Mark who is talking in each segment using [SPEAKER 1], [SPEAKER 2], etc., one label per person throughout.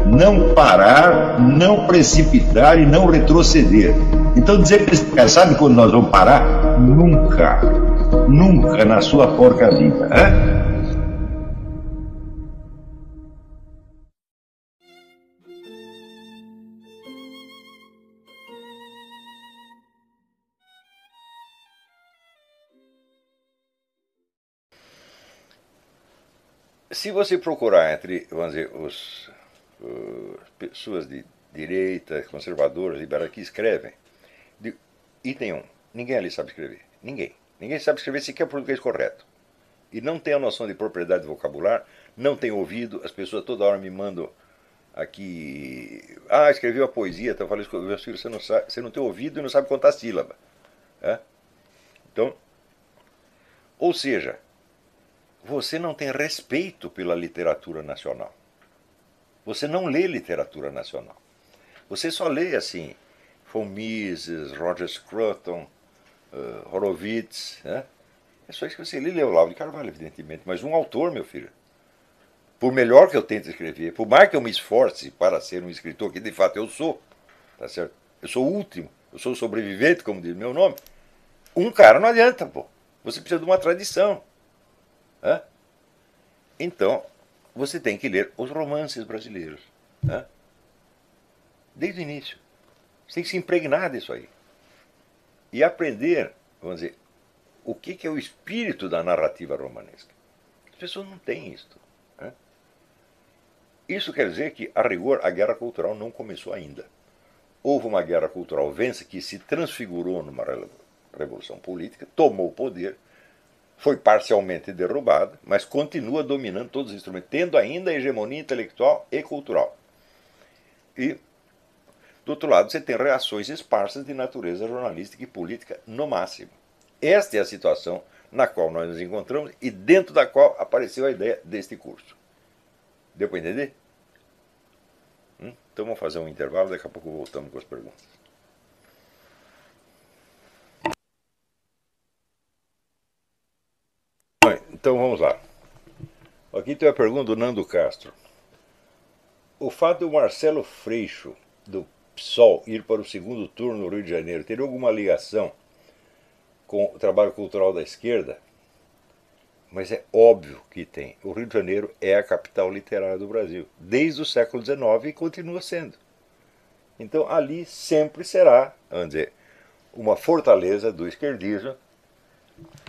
[SPEAKER 1] não parar, não precipitar e não retroceder. Então dizer para esse cara, sabe quando nós vamos parar? Nunca. Nunca na sua porca vida. Né?
[SPEAKER 2] Se você procurar entre, vamos dizer, pessoas de direita, conservadoras, liberais que escrevem, item 1, ninguém ali sabe escrever. Ninguém. Ninguém sabe escrever sequer português correto. E não tem a noção de propriedade de vocabulário, não tem ouvido, as pessoas toda hora me mandam aqui, escreveu a poesia, então eu falei, meu filho, você não tem ouvido e não sabe contar sílaba. É? Então, ou seja, você não tem respeito pela literatura nacional. Você não lê literatura nacional. Você só lê assim, von Mises, Roger Scruton, Horowitz. Né? É só isso que você lê, Olavo de Carvalho, evidentemente. Mas um autor, meu filho, por melhor que eu tente escrever, por mais que eu me esforce para ser um escritor, que de fato eu sou, tá certo? Eu sou o último, eu sou o sobrevivente, como diz meu nome. Um cara não adianta, pô. Você precisa de uma tradição. Né? Então, você tem que ler os romances brasileiros. Né? Desde o início. Você tem que se impregnar disso aí. E aprender, vamos dizer, o que é o espírito da narrativa romanesca. As pessoas não têm isto. Né? Isso quer dizer que, a rigor, a guerra cultural não começou ainda. Houve uma guerra cultural vença que se transfigurou numa revolução política, tomou o poder, foi parcialmente derrubada, mas continua dominando todos os instrumentos, tendo ainda a hegemonia intelectual e cultural. E, do outro lado, você tem reações esparsas de natureza jornalística e política no máximo. Esta é a situação na qual nós nos encontramos e dentro da qual apareceu a ideia deste curso. Deu para entender? Então vamos fazer um intervalo, daqui a pouco voltamos com as perguntas. Então vamos lá. Aqui tem a pergunta do Nando Castro. O fato do Marcelo Freixo, do PSOL, ir para o segundo turno no Rio de Janeiro, teria alguma ligação com o trabalho cultural da esquerda? Mas é óbvio que tem. O Rio de Janeiro é a capital literária do Brasil, desde o século XIX e continua sendo. Então ali sempre será, vamos dizer, uma fortaleza do esquerdismo,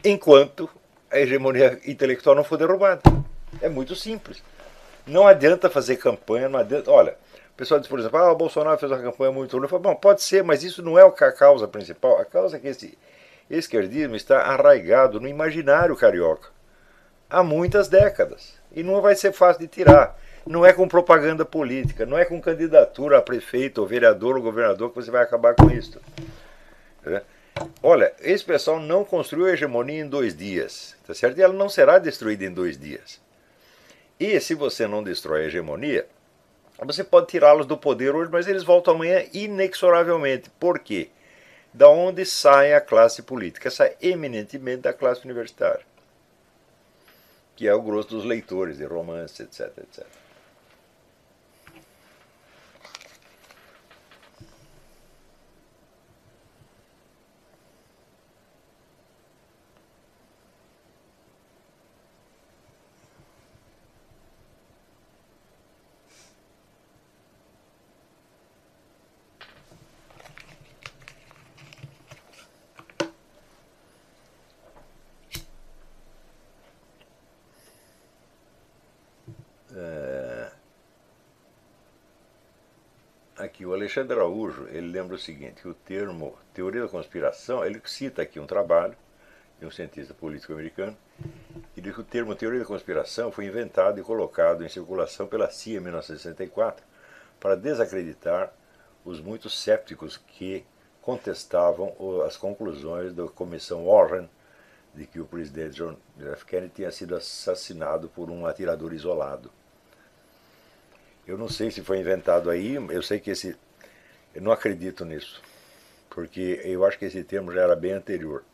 [SPEAKER 2] enquanto a hegemonia intelectual não for derrubada. É muito simples. Não adianta fazer campanha, não adianta. Olha, o pessoal diz, por exemplo, o Bolsonaro fez uma campanha muito ruim. Eu falo, bom, pode ser, mas isso não é a causa principal. A causa é que esse esquerdismo está arraigado no imaginário carioca há muitas décadas. E não vai ser fácil de tirar. Não é com propaganda política, não é com candidatura a prefeito, ou vereador, ou governador que você vai acabar com isso. Olha, esse pessoal não construiu a hegemonia em 2 dias, tá certo? E ela não será destruída em 2 dias. E se você não destrói a hegemonia, você pode tirá-los do poder hoje, mas eles voltam amanhã inexoravelmente. Por quê? Da onde sai a classe política? Sai eminentemente da classe universitária, que é o grosso dos leitores de romances, etc, etc. Aqui, o Alexandre Araújo, ele lembra o seguinte, que o termo teoria da conspiração, ele cita aqui um trabalho de um cientista político americano, que diz que o termo teoria da conspiração foi inventado e colocado em circulação pela CIA em 1964 para desacreditar os muitos cépticos que contestavam as conclusões da comissão Warren de que o presidente John F. Kennedy tinha sido assassinado por um atirador isolado. Eu não sei se foi inventado aí, eu sei que eu não acredito nisso, porque eu acho que esse termo já era bem anterior.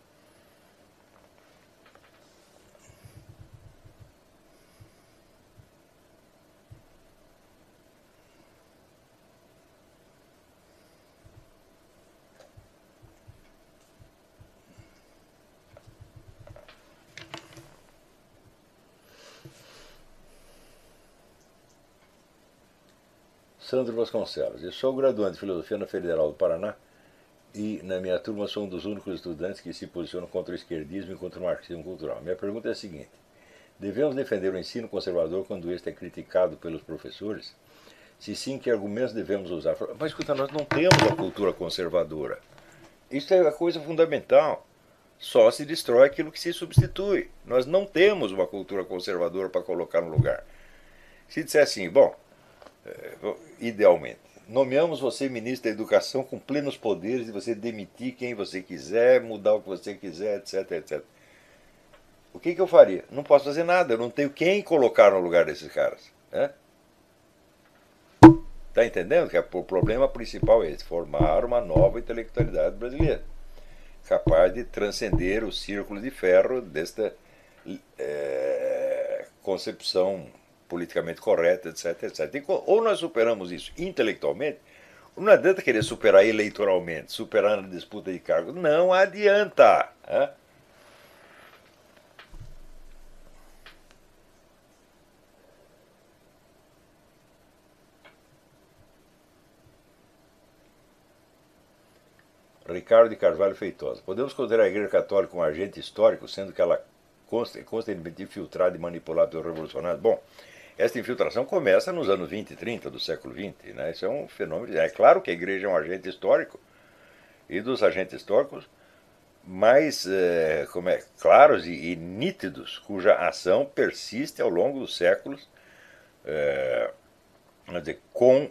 [SPEAKER 2] Sandro Vasconcelos. Eu sou graduando de Filosofia na Federal do Paraná e, na minha turma, sou um dos únicos estudantes que se posicionam contra o esquerdismo e contra o marxismo cultural. Minha pergunta é a seguinte: devemos defender o ensino conservador quando este é criticado pelos professores? Se sim, que argumentos devemos usar? Mas escuta, nós não temos a cultura conservadora. Isso é a coisa fundamental. Só se destrói aquilo que se substitui. Nós não temos uma cultura conservadora para colocar no lugar. Se disser assim, bom, idealmente, nomeamos você ministro da Educação com plenos poderes de você demitir quem você quiser, mudar o que você quiser, etc, etc. O que eu faria? Não posso fazer nada, eu não tenho quem colocar no lugar desses caras. Né? Está entendendo que o problema principal é esse: formar uma nova intelectualidade brasileira, capaz de transcender o círculo de ferro desta concepção politicamente correta, etc, etc. E, ou nós superamos isso intelectualmente, ou não adianta querer superar eleitoralmente, superar na disputa de cargos. Não adianta. Hein? Ricardo de Carvalho Feitosa. Podemos considerar a Igreja Católica um agente histórico, sendo que ela constantemente infiltrada e manipulada pelos revolucionários? Bom, essa infiltração começa nos anos 20 e 30 do século XX. Né? Isso é um fenômeno. É claro que a Igreja é um agente histórico, e dos agentes históricos mais claros e nítidos, cuja ação persiste ao longo dos séculos, com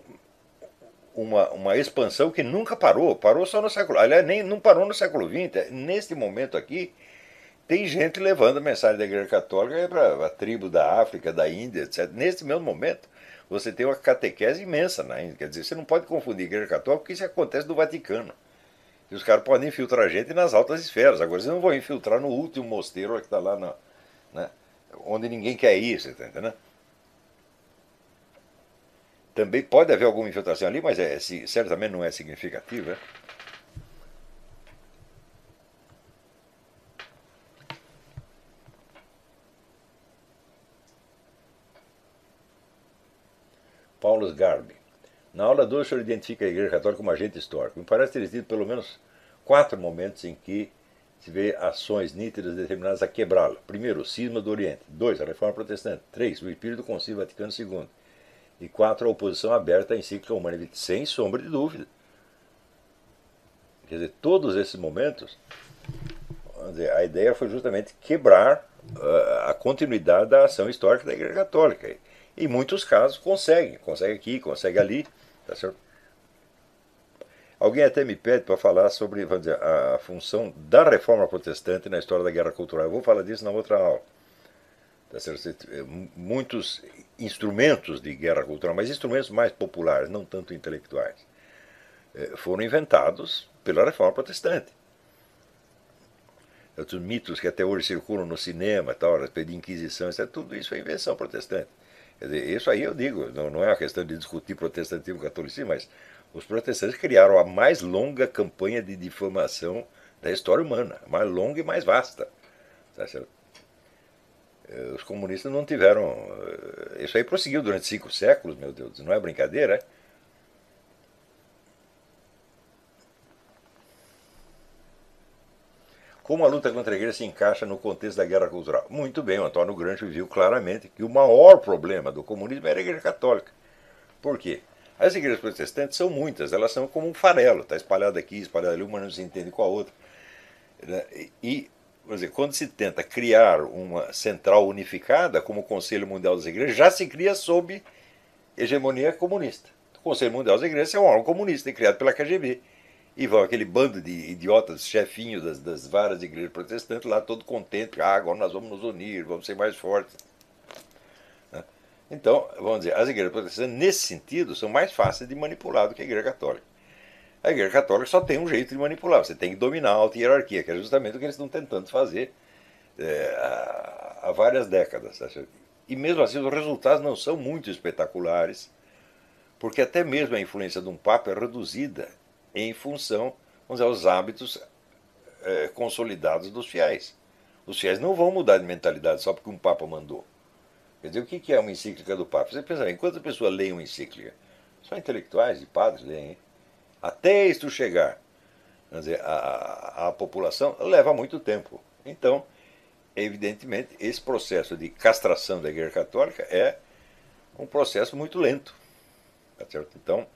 [SPEAKER 2] uma expansão que nunca parou só no século. Aliás, não parou no século XX. Neste momento aqui, tem gente levando a mensagem da Igreja Católica para a tribo da África, da Índia, etc. Nesse mesmo momento, você tem uma catequese imensa na Índia. Quer dizer, você não pode confundir a Igreja Católica com isso acontece no Vaticano. E os caras podem infiltrar a gente nas altas esferas. Agora, eles não vão infiltrar no último mosteiro que está lá, né, onde ninguém quer ir, você está entendendo? Também pode haver alguma infiltração ali, mas certamente não é significativa. Paulo Garbi. Na aula 2, o senhor identifica a Igreja Católica como agente histórico. Me parece ter existido pelo menos 4 momentos em que se vê ações nítidas determinadas a quebrá-la. Primeiro, o cisma do Oriente. 2, a Reforma Protestante. 3, o espírito do Concílio Vaticano II. E 4, a oposição aberta à encíclica Humanae Vitae, sem sombra de dúvida. Quer dizer, todos esses momentos, a ideia foi justamente quebrar a continuidade da ação histórica da Igreja Católica. Em muitos casos consegue aqui, consegue ali. Tá certo? Alguém até me pede para falar sobre, vamos dizer, a função da Reforma Protestante na história da Guerra Cultural. Eu vou falar disso na outra aula. Tá certo? Muitos instrumentos de guerra cultural, mas instrumentos mais populares, não tanto intelectuais, foram inventados pela Reforma Protestante. Outros mitos que até hoje circulam no cinema, tal, a respeito de Inquisição, tudo isso é invenção protestante. Quer dizer, isso aí eu digo, não é uma questão de discutir protestantismo e catolicismo, mas os protestantes criaram a mais longa campanha de difamação da história humana, a mais longa e mais vasta. Tá certo? Os comunistas não tiveram. Isso aí prosseguiu durante 5 séculos, meu Deus, não é brincadeira, é? Como a luta contra a igreja se encaixa no contexto da guerra cultural? Muito bem, o Antônio Gramsci viu claramente que o maior problema do comunismo era a Igreja Católica. Por quê? As igrejas protestantes são muitas, elas são como um farelo, está espalhada aqui, espalhada ali, uma não se entende com a outra. E, por exemplo, quando se tenta criar uma central unificada, como o Conselho Mundial das Igrejas, já se cria sob hegemonia comunista. O Conselho Mundial das Igrejas é um órgão comunista, criado pela KGB. E vão aquele bando de idiotas, chefinhos das várias igrejas protestantes lá, todo contente, agora nós vamos nos unir, vamos ser mais fortes. Então, vamos dizer, as igrejas protestantes, nesse sentido, são mais fáceis de manipular do que a Igreja Católica. A Igreja Católica só tem um jeito de manipular, você tem que dominar a alta hierarquia, que é justamente o que eles estão tentando fazer há várias décadas. E mesmo assim, os resultados não são muito espetaculares, porque até mesmo a influência de um Papa é reduzida em função, vamos dizer, aos hábitos consolidados dos fiéis. Os fiéis não vão mudar de mentalidade só porque um Papa mandou. Quer dizer, o que é uma encíclica do Papa? Você pensa bem, quantas pessoas leem uma encíclica? Só intelectuais e padres leem, hein? Até isto chegar, quer dizer, a população leva muito tempo. Então, evidentemente, esse processo de castração da Igreja Católica é um processo muito lento. Tá certo? Então,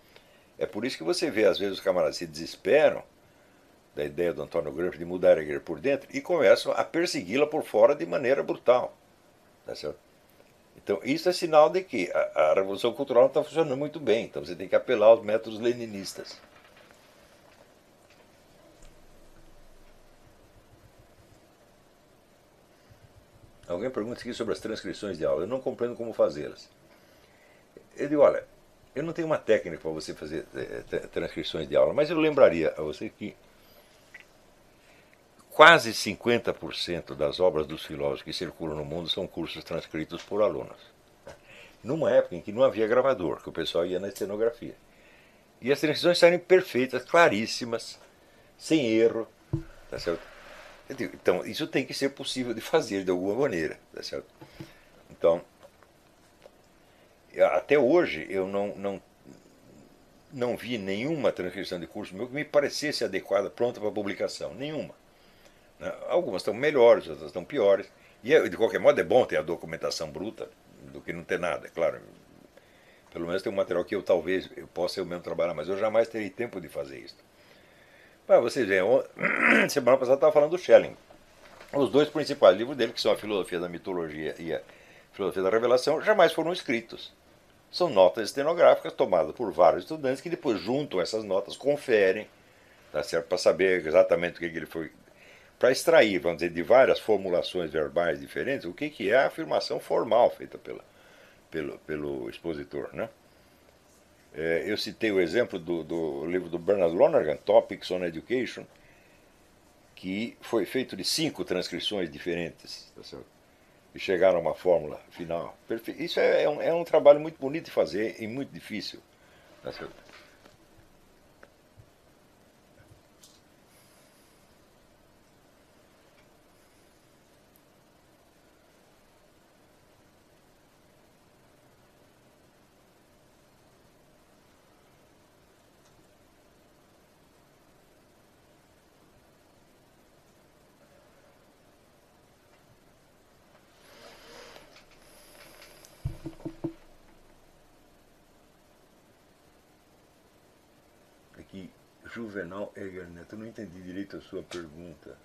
[SPEAKER 2] é por isso que você vê, às vezes, os camaradas se desesperam da ideia do Antônio Gramsci de mudar a igreja por dentro e começam a persegui-la por fora de maneira brutal. Tá certo? Então, isso é sinal de que a Revolução Cultural não está funcionando muito bem. Então, você tem que apelar aos métodos leninistas. Alguém pergunta aqui sobre as transcrições de aula. Eu não compreendo como fazê-las. Eu digo, olha, eu não tenho uma técnica para você fazer transcrições de aula, mas eu lembraria a você que quase 50% das obras dos filósofos que circulam no mundo são cursos transcritos por alunos. Numa época em que não havia gravador, que o pessoal ia na estenografia. E as transcrições saíram perfeitas, claríssimas, sem erro. Tá certo? Então, isso tem que ser possível de fazer de alguma maneira. Tá certo? Então, até hoje eu não vi nenhuma transcrição de curso meu que me parecesse adequada, pronta para publicação. Nenhuma. Algumas estão melhores, outras estão piores. E de qualquer modo é bom ter a documentação bruta do que não ter nada, é claro. Pelo menos tem um material que talvez eu possa eu mesmo trabalhar, mas eu jamais terei tempo de fazer isso. Mas vocês veem, semana passada eu estava falando do Schelling. Os dois principais livros dele, que são a Filosofia da Mitologia e a Filosofia da Revelação, jamais foram escritos. São notas estenográficas tomadas por vários estudantes que depois juntam essas notas, conferem, tá certo? Para saber exatamente o que ele foi. Para extrair, vamos dizer, de várias formulações verbais diferentes, o que é a afirmação formal feita pelo expositor. Né? Eu citei o exemplo do livro do Bernard Lonergan, Topics on Education, que foi feito de 5 transcrições diferentes, tá certo? E chegaram a uma fórmula final. Isso é um trabalho muito bonito de fazer e muito difícil. Tá certo? Aqui, Juvenal Eger Neto, eu não entendi direito a sua pergunta.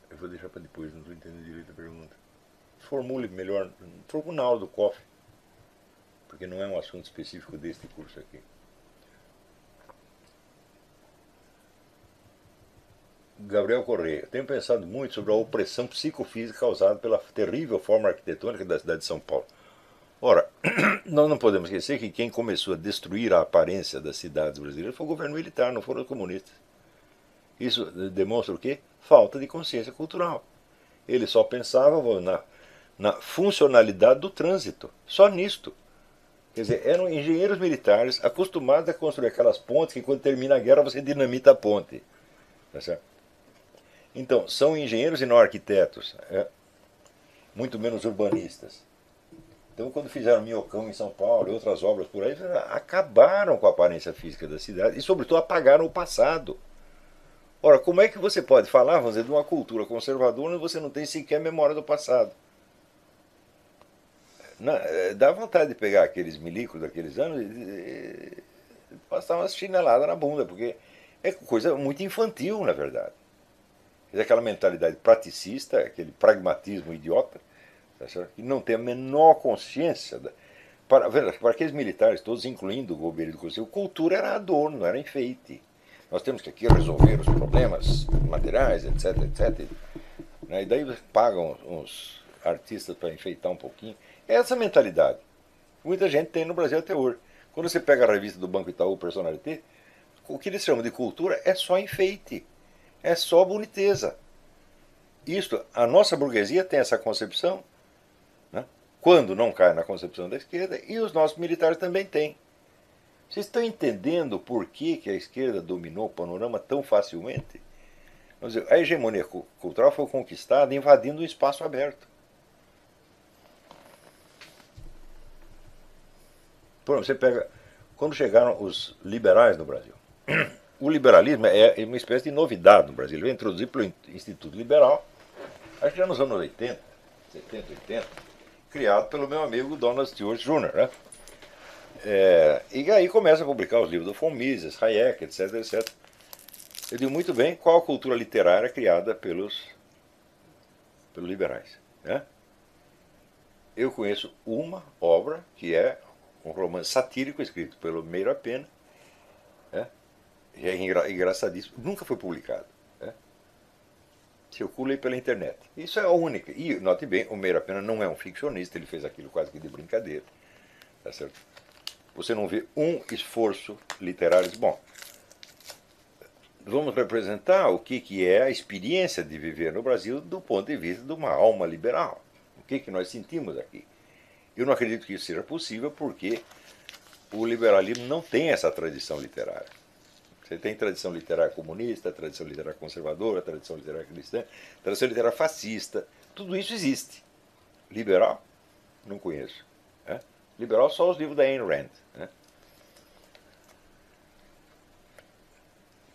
[SPEAKER 2] Eu vou deixar para depois, não estou entendendo direito a pergunta. Formule melhor, formule na aula do COF, porque não é um assunto específico deste curso aqui. Gabriel Correia, tenho pensado muito sobre a opressão psicofísica causada pela terrível forma arquitetônica da cidade de São Paulo. Ora, nós não podemos esquecer que quem começou a destruir a aparência das cidades brasileiras foi o governo militar, não foram os comunistas. Isso demonstra o quê? Falta de consciência cultural. Eles só pensavam na funcionalidade do trânsito, só nisto. Quer dizer, eram engenheiros militares acostumados a construir aquelas pontes que quando termina a guerra você dinamita a ponte. Tá certo? Então, são engenheiros e não arquitetos, muito menos urbanistas. Então, quando fizeram Minhocão em São Paulo e outras obras por aí, acabaram com a aparência física da cidade e, sobretudo, apagaram o passado. Ora, como é que você pode falar, vamos dizer, de uma cultura conservadora onde você não tem sequer memória do passado? Dá vontade de pegar aqueles milicos daqueles anos e passar umas chineladas na bunda, porque é coisa muito infantil, na verdade. Aquela mentalidade praticista, aquele pragmatismo idiota, que não tem a menor consciência. Para aqueles militares todos, incluindo o governo do Conselho, cultura era adorno, era enfeite. Nós temos que aqui resolver os problemas materiais, etc, etc. E daí pagam uns artistas para enfeitar um pouquinho. É essa mentalidade. Muita gente tem no Brasil até hoje. Quando você pega a revista do Banco Itaú, Personalité, o que eles chamam de cultura é só enfeite. É só boniteza. Isto, a nossa burguesia tem essa concepção, né? Quando não cai na concepção da esquerda, e os nossos militares também têm. Vocês estão entendendo por que a esquerda dominou o panorama tão facilmente? Vamos dizer, a hegemonia cultural foi conquistada invadindo um espaço aberto. Por exemplo, você pega, quando chegaram os liberais no Brasil, o liberalismo é uma espécie de novidade no Brasil. Ele foi introduzido pelo Instituto Liberal, acho que já nos anos 80, 70, 80, criado pelo meu amigo Donald Stewart Jr., né? E aí começa a publicar os livros do von Mises, Hayek, etc, etc. Eu digo muito bem qual a cultura literária criada pelos liberais, né? Eu conheço uma obra que é um romance satírico escrito pelo Meira Pena, né? É engraçadíssimo, nunca foi publicado, né? Circula aí pela internet. Isso é a única. E note bem, o Meira Pena não é um ficcionista, ele fez aquilo quase que de brincadeira, tá certo? Você não vê um esforço literário. Bom, vamos representar o que é a experiência de viver no Brasil do ponto de vista de uma alma liberal. O que nós sentimos aqui. Eu não acredito que isso seja possível porque o liberalismo não tem essa tradição literária. Você tem tradição literária comunista, tradição literária conservadora, tradição literária cristã, tradição literária fascista. Tudo isso existe. Liberal? Não conheço. Né? Liberal só os livros da Ayn Rand. Né?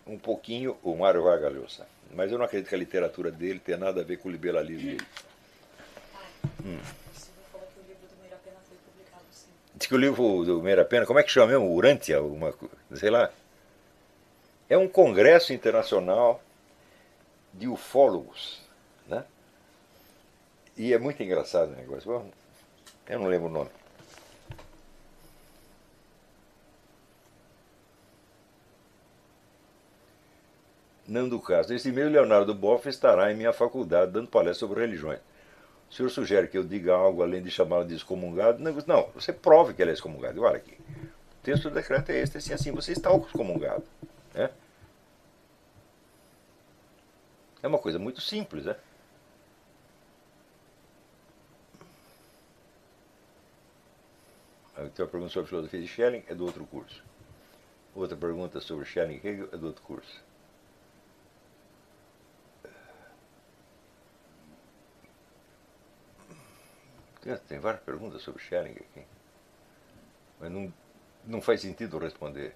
[SPEAKER 2] Um pouquinho o Mário Vargas Llosa. Mas eu não acredito que a literatura dele tenha nada a ver com o liberalismo dele.
[SPEAKER 3] Você falou que o livro do Meira Pena foi publicado, sim.
[SPEAKER 2] Diz que o livro do Meira Pena, como é que chama mesmo? Urântia? Sei lá. É um congresso internacional de ufólogos. Né? E é muito engraçado o negócio. Eu não lembro o nome. Nando Castro. Esse e-mail, Leonardo Boff estará em minha faculdade dando palestra sobre religiões. O senhor sugere que eu diga algo além de chamá-lo de excomungado? Não, você prove que ele é excomungado. Olha aqui, o texto do decreto é este, assim, você está excomungado. Né? É uma coisa muito simples, né? Tem uma pergunta sobre filosofia de Schelling, é do outro curso. Outra pergunta sobre Schelling e Hegel, é do outro curso. Tem várias perguntas sobre Schelling aqui. Mas não faz sentido responder.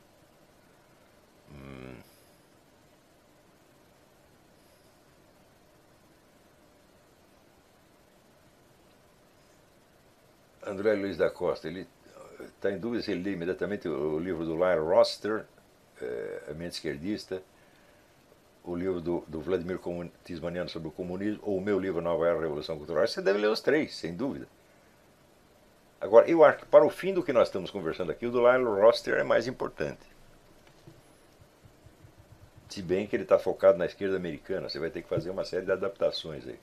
[SPEAKER 2] André Luiz da Costa, ele está em dúvida se ele lê imediatamente o livro do Lyle Roster, A Mente Esquerdista, o livro do Vladimir Tismanian sobre o comunismo, ou o meu livro Nova Era, Revolução Cultural. Você deve ler os três, sem dúvida. Agora, eu acho que para o fim do que nós estamos conversando aqui, o do Lyle Roster é mais importante. Se bem que ele está focado na esquerda americana, você vai ter que fazer uma série de adaptações aí.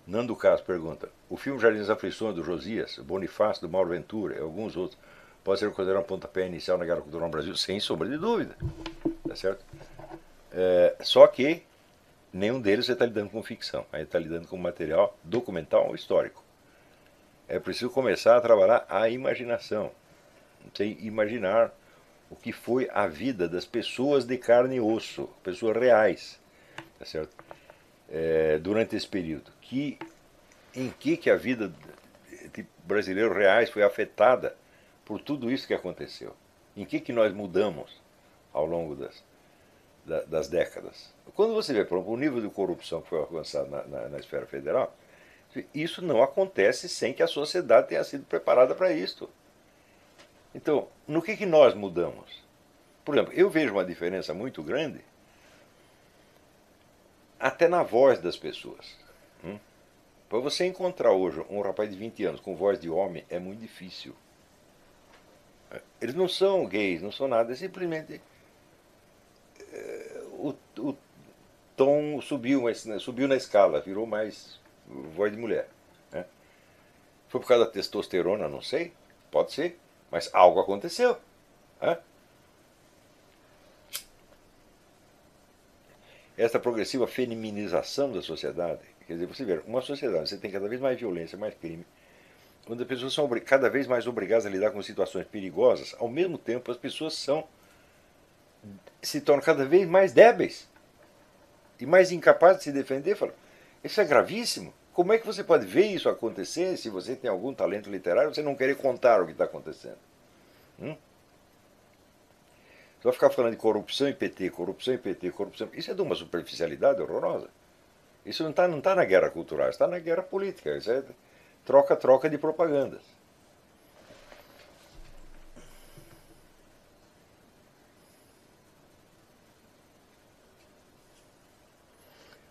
[SPEAKER 2] Nando Castro pergunta: o filme Jardim das Aflições do Josias, Bonifácio do Mauro Ventura e alguns outros pode ser considerado um pontapé inicial na Guerra Cultural no Brasil? Sem sombra de dúvida. Tá certo? Só que nenhum deles você está lidando com ficção. Aí está lidando com material documental ou histórico. É preciso começar a trabalhar a imaginação. Você imaginar o que foi a vida das pessoas de carne e osso, pessoas reais. Tá certo? Durante esse período. Em que a vida de brasileiros reais foi afetada por tudo isso que aconteceu. Em que nós mudamos ao longo das décadas. Quando você vê, por exemplo, o nível de corrupção que foi alcançado na esfera federal, isso não acontece sem que a sociedade tenha sido preparada para isso. Então, no que nós mudamos? Por exemplo, eu vejo uma diferença muito grande até na voz das pessoas. Para você encontrar hoje um rapaz de 20 anos com voz de homem é muito difícil. Eles não são gays, não são nada, é simplesmente o tom subiu na escala, virou mais voz de mulher. Né? Foi por causa da testosterona, não sei, pode ser, mas algo aconteceu. Né? Essa progressiva feminização da sociedade, quer dizer, você vê, uma sociedade, você tem cada vez mais violência, mais crime, onde as pessoas são cada vez mais obrigadas a lidar com situações perigosas, ao mesmo tempo as pessoas se tornam cada vez mais débeis e mais incapazes de se defender. Falam, isso é gravíssimo. Como é que você pode ver isso acontecer se você tem algum talento literário e você não querer contar o que está acontecendo? Você vai ficar falando de corrupção e PT, corrupção e PT, corrupção. Isso é de uma superficialidade horrorosa. Isso não está na guerra cultural, está na guerra política. Isso é troca-troca de propagandas.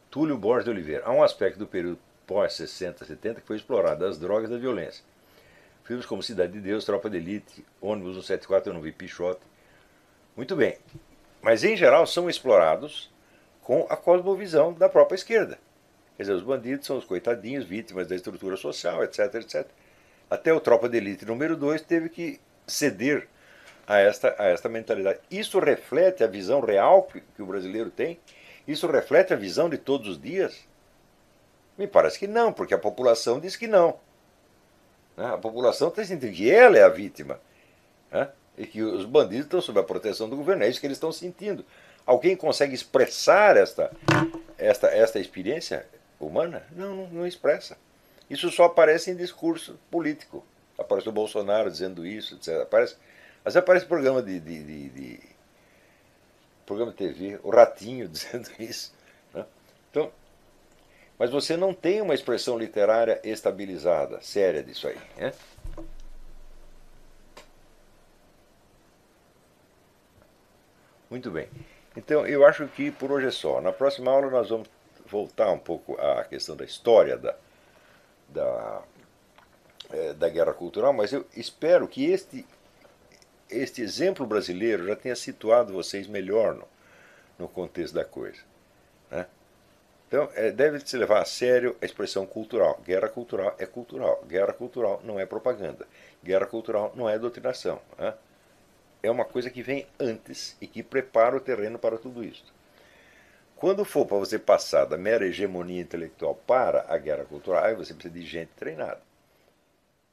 [SPEAKER 2] Túlio Borges de Oliveira. Há um aspecto do período pós-60, 70 que foi explorado, as drogas e da violência. Filmes como Cidade de Deus, Tropa de Elite, Ônibus 174, eu não vi, Pichote. Muito bem. Mas, em geral, são explorados com a cosmovisão da própria esquerda. Quer dizer, os bandidos são os coitadinhos, vítimas da estrutura social, etc, etc. Até o Tropa de Elite número 2 teve que ceder a esta mentalidade. Isso reflete a visão real que o brasileiro tem? Isso reflete a visão de todos os dias? Me parece que não, porque a população diz que não. A população está sentindo que ela é a vítima. E que os bandidos estão sob a proteção do governo. É isso que eles estão sentindo. Alguém consegue expressar esta experiência humana? Não expressa. Isso só aparece em discurso político. Aparece o Bolsonaro dizendo isso, etc. Às vezes aparece programa programa de TV, o Ratinho dizendo isso. Então, mas você não tem uma expressão literária estabilizada, séria disso aí. Muito bem. Então, eu acho que por hoje é só. Na próxima aula nós vamos voltar um pouco à questão da história da guerra cultural, mas eu espero que este exemplo brasileiro já tenha situado vocês melhor no contexto da coisa. Então, deve-se levar a sério a expressão cultural. Guerra cultural é cultural. Guerra cultural não é propaganda. Guerra cultural não é doutrinação. É uma coisa que vem antes e que prepara o terreno para tudo isso. Quando for para você passar da mera hegemonia intelectual para a guerra cultural, aí você precisa de gente treinada.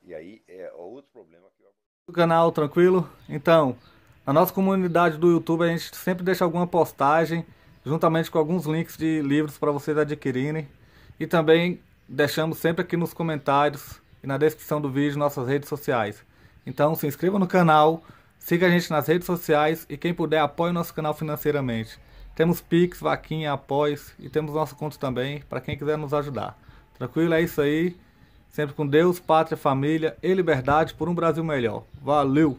[SPEAKER 2] E aí é outro problema que
[SPEAKER 4] o canal tranquilo? Então, na nossa comunidade do YouTube a gente sempre deixa alguma postagem juntamente com alguns links de livros para vocês adquirirem. E também deixamos sempre aqui nos comentários e na descrição do vídeo nossas redes sociais. Então se inscreva no canal, siga a gente nas redes sociais e quem puder apoie o nosso canal financeiramente. Temos Pix, Vaquinha, Apoies e temos nosso conto também para quem quiser nos ajudar. Tranquilo? É isso aí. Sempre com Deus, pátria, família e liberdade por um Brasil melhor. Valeu!